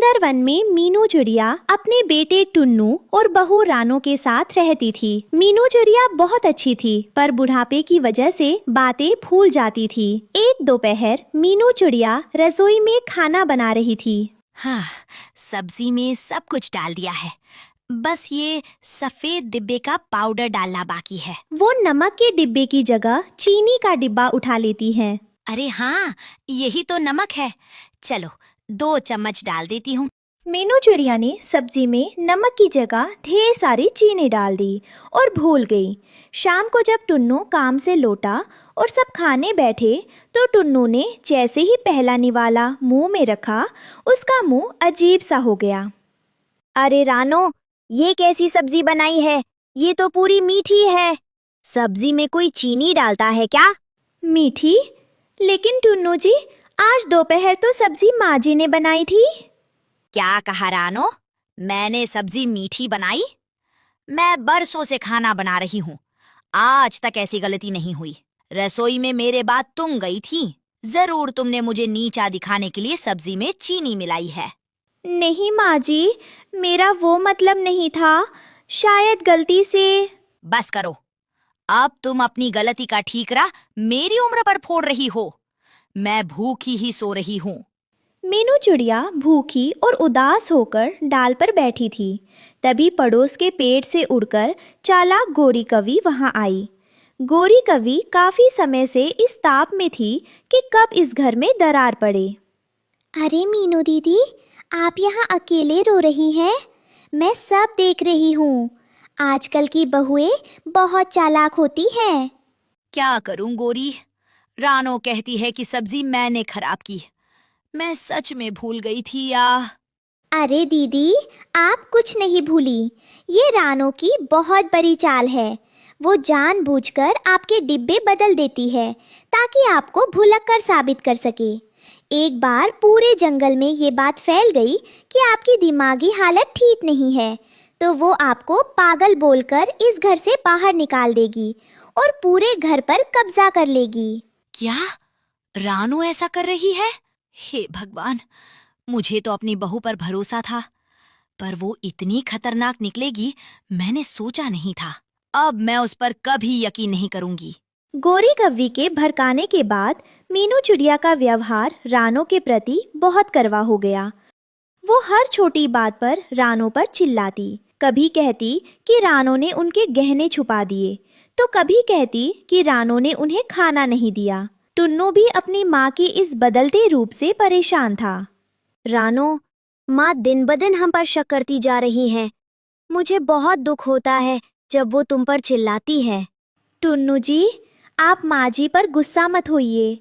सुंदर वन में मीनू चिड़िया अपने बेटे टुन्नू और बहू रानो के साथ रहती थी। मीनू चिड़िया बहुत अच्छी थी, पर बुढ़ापे की वजह से बातें भूल जाती थी। एक दोपहर मीनू चिड़िया रसोई में खाना बना रही थी। हाँ, सब्जी में सब कुछ डाल दिया है, बस ये सफेद डिब्बे का पाउडर डालना बाकी है। वो नमक के डिब्बे की जगह चीनी का डिब्बा उठा लेती है। अरे हाँ, यही तो नमक है। चलो 2 चम्मच डाल देती हूँ। मीनू चिड़िया ने सब्जी में नमक की जगह ढेर सारी चीनी डाल दी और भूल गई। शाम को जब टुन्नू काम से लौटा और सब खाने बैठे तो टुन्नू ने जैसे ही पहला निवाला मुंह में रखा, उसका मुंह अजीब सा हो गया। अरे रानो, ये कैसी सब्जी बनाई है? ये तो पूरी मीठी है। सब्जी में कोई चीनी डालता है क्या? मीठी? लेकिन टुन्नू जी, आज दोपहर तो सब्जी माँ जी ने बनाई थी। क्या कहा रानो? मैंने सब्जी मीठी बनाई? मैं बरसों से खाना बना रही हूँ, आज तक ऐसी गलती नहीं हुई। रसोई में मेरे बाद तुम गई थी, जरूर तुमने मुझे नीचा दिखाने के लिए सब्जी में चीनी मिलाई है। नहीं माँ जी, मेरा वो मतलब नहीं था, शायद गलती से। बस करो, अब तुम अपनी गलती का ठीकरा मेरी उम्र पर फोड़ रही हो। मैं भूखी ही सो रही हूँ। मीनू चिड़िया भूखी और उदास होकर डाल पर बैठी थी। तभी पड़ोस के पेड़ से उड़कर चालाक गोरी कवि वहां आई। गोरी कवि काफी समय से इस ताप में थी कि कब इस घर में दरार पड़े। अरे मीनू दीदी, आप यहाँ अकेले रो रही हैं? मैं सब देख रही हूँ। आजकल की बहुएं बहुत चालाक होती हैं। क्या करूं गोरी, रानो कहती है कि सब्जी मैंने खराब की। मैं सच में भूल गई थी या? अरे दीदी, आप कुछ नहीं भूली। ये रानो की बहुत बड़ी चाल है। वो जानबूझकर आपके डिब्बे बदल देती है ताकि आपको भुलक्कर साबित कर सके। एक बार पूरे जंगल में ये बात फैल गई कि आपकी दिमागी हालत ठीक नहीं है, तो वो आपको पागल बोलकर इस घर से बाहर निकाल देगी और पूरे घर पर कब्जा कर लेगी। क्या रानो ऐसा कर रही है? हे भगवान, मुझे तो अपनी बहू पर भरोसा था, पर वो इतनी खतरनाक निकलेगी मैंने सोचा नहीं था। अब मैं उस पर कभी यकीन नहीं करूंगी। गोरी कव्वी के भड़काने के बाद मीनू चिड़िया का व्यवहार रानो के प्रति बहुत कड़वा हो गया। वो हर छोटी बात पर रानो पर चिल्लाती। कभी कहती कि रानो ने उनके गहने छुपा दिए, तो कभी कहती कि रानो ने उन्हें खाना नहीं दिया। टुन्नू भी अपनी माँ के इस बदलते रूप से परेशान था। रानो, माँ दिन ब दिन हम पर शक करती जा रही हैं। मुझे बहुत दुख होता है जब वो तुम पर चिल्लाती है। टुन्नू जी, आप माँ जी पर गुस्सा मत होइए।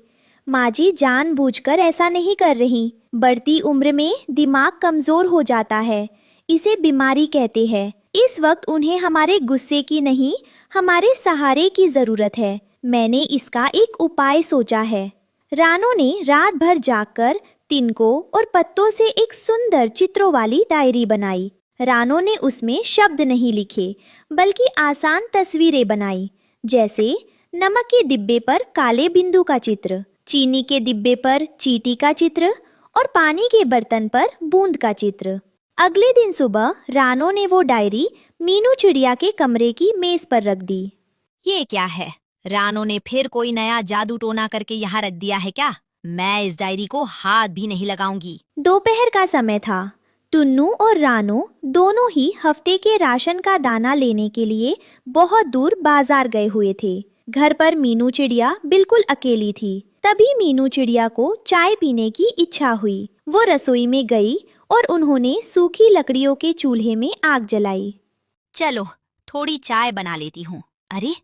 माँ जी जानबूझकर ऐसा नहीं कर रही। बढ़ती उम्र में दिमाग कमजोर हो जाता है, इसे बीमारी कहते हैं। इस वक्त उन्हें हमारे गुस्से की नहीं, हमारे सहारे की जरूरत है। मैंने इसका एक उपाय सोचा है। रानो ने रात भर जागकर तिनकों और पत्तों से एक सुंदर चित्रों वाली डायरी बनाई। रानो ने उसमें शब्द नहीं लिखे, बल्कि आसान तस्वीरें बनाई, जैसे नमक के डिब्बे पर काले बिंदु का चित्र, चीनी के डिब्बे पर चींटी का चित्र और पानी के बर्तन पर बूंद का चित्र। अगले दिन सुबह रानो ने वो डायरी मीनू चिड़िया के कमरे की मेज पर रख दी। ये क्या है? रानो ने फिर कोई नया जादू टोना करके यहाँ रख दिया है क्या? मैं इस डायरी को हाथ भी नहीं लगाऊंगी। दोपहर का समय था। टुन्नू और रानो दोनों ही हफ्ते के राशन का दाना लेने के लिए बहुत दूर बाजार गए हुए थे। घर पर मीनू चिड़िया बिल्कुल अकेली थी। तभी मीनू चिड़िया को चाय पीने की इच्छा हुई। वो रसोई में गई और उन्होंने सूखी लकड़ियों के चूल्हे में आग जलाई। चलो थोड़ी चाय बना लेती हूँ। अरे,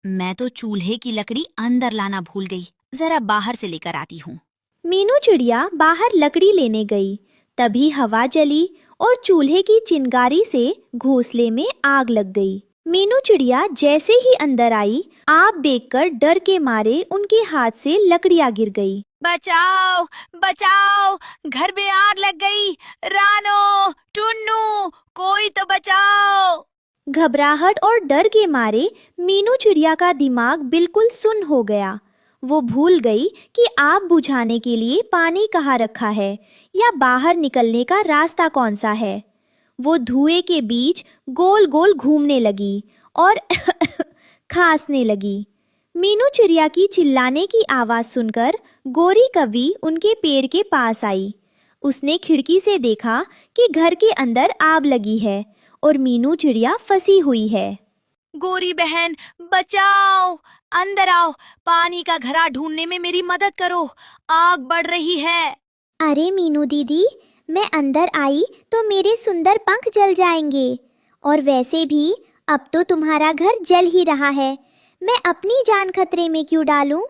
मैं तो चूल्हे की लकड़ी अंदर लाना भूल गई। जरा बाहर से लेकर आती हूँ। मीनू चिड़िया बाहर लकड़ी लेने गई। तभी हवा जली और चूल्हे की चिंगारी से घोंसले में आग लग गई। मीनू चिड़िया जैसे ही अंदर आई, आग देखकर डर के मारे उनके हाथ से लकड़ियां गिर गई। बचाओ बचाओ, घर में आग लग गई। रानो, टुन्नू, कोई तो बचाओ। घबराहट और डर के मारे मीनू चिड़िया का दिमाग बिल्कुल सुन्न हो गया। वो भूल गई कि आग बुझाने के लिए पानी कहाँ रखा है या बाहर निकलने का रास्ता कौन सा है। वो धुएं के बीच गोल गोल घूमने लगी और खांसने लगी। मीनू चिड़िया की चिल्लाने की आवाज़ सुनकर गोरी कौवी उनके पेड़ के पास आई। उसने खिड़की से देखा कि घर के अंदर आग लगी है और मीनू चिड़िया फंसी हुई है। गोरी बहन बचाओ, अंदर आओ, पानी का घड़ा ढूंढने में मेरी मदद करो, आग बढ़ रही है। अरे मीनू दीदी, मैं अंदर आई तो मेरे सुंदर पंख जल जाएंगे, और वैसे भी अब तो तुम्हारा घर जल ही रहा है। मैं अपनी जान खतरे में क्यों डालूं?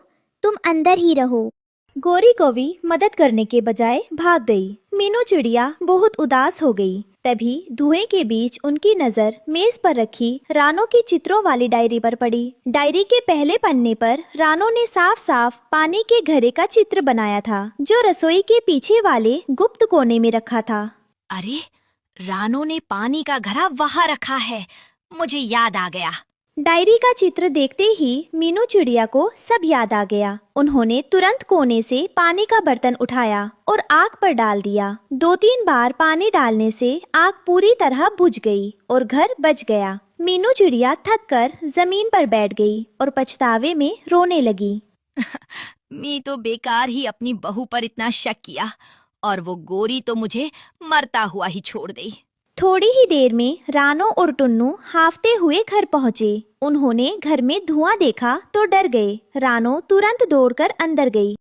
तुम अंदर ही रहो। गोरी कौवी मदद करने के बजाय भाग गई। मीनू चिड़िया बहुत उदास हो गई। तभी धुएं के बीच उनकी नजर मेज पर रखी रानो की चित्रों वाली डायरी पर पड़ी। डायरी के पहले पन्ने पर रानो ने साफ साफ पानी के घड़े का चित्र बनाया था, जो रसोई के पीछे वाले गुप्त कोने में रखा था। अरे, रानो ने पानी का घड़ा वहां रखा है, मुझे याद आ गया। डायरी का चित्र देखते ही मीनू चिड़िया को सब याद आ गया। उन्होंने तुरंत कोने से पानी का बर्तन उठाया और आग पर डाल दिया। 2-3 बार पानी डालने से आग पूरी तरह बुझ गई और घर बच गया। मीनू चिड़िया थककर जमीन पर बैठ गई और पछतावे में रोने लगी। मैं तो बेकार ही अपनी बहू पर इतना शक किया, और वो गोरी तो मुझे मरता हुआ ही छोड़ दी। थोड़ी ही देर में रानो और टुन्नू हाफते हुए घर पहुँचे। उन्होंने घर में धुआं देखा तो डर गए। रानो तुरंत दौड़कर अंदर गई।